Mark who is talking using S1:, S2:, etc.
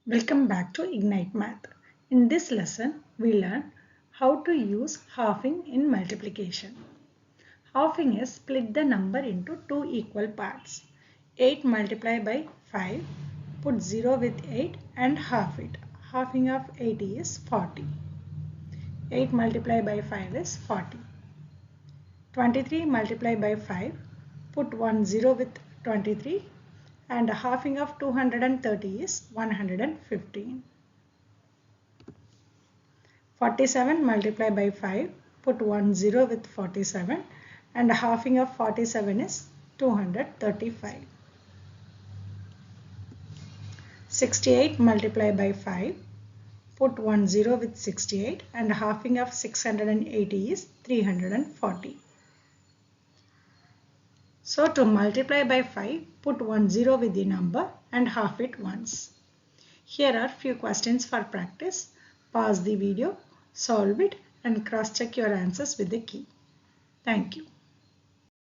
S1: Welcome back to Ignite Math. In this lesson, we learn how to use halving in multiplication. Halving is split the number into two equal parts. 8 multiplied by 5, put 0 with 8 and half it. Halving of 80 is 40. 8 multiplied by 5 is 40. 23 multiplied by 5, put 1 0 with 23 and halving of 230 is 115. 47 multiplied by 5, put 1 0 with 47 and halving of 47 is 235. 68 multiplied by 5, put 1 0 with 68 and halving of 680 is 340. So to multiply by 5, put 1 0 with the number and half it once. Here are few questions for practice. Pause the video, solve it and cross-check your answers with the key. Thank you.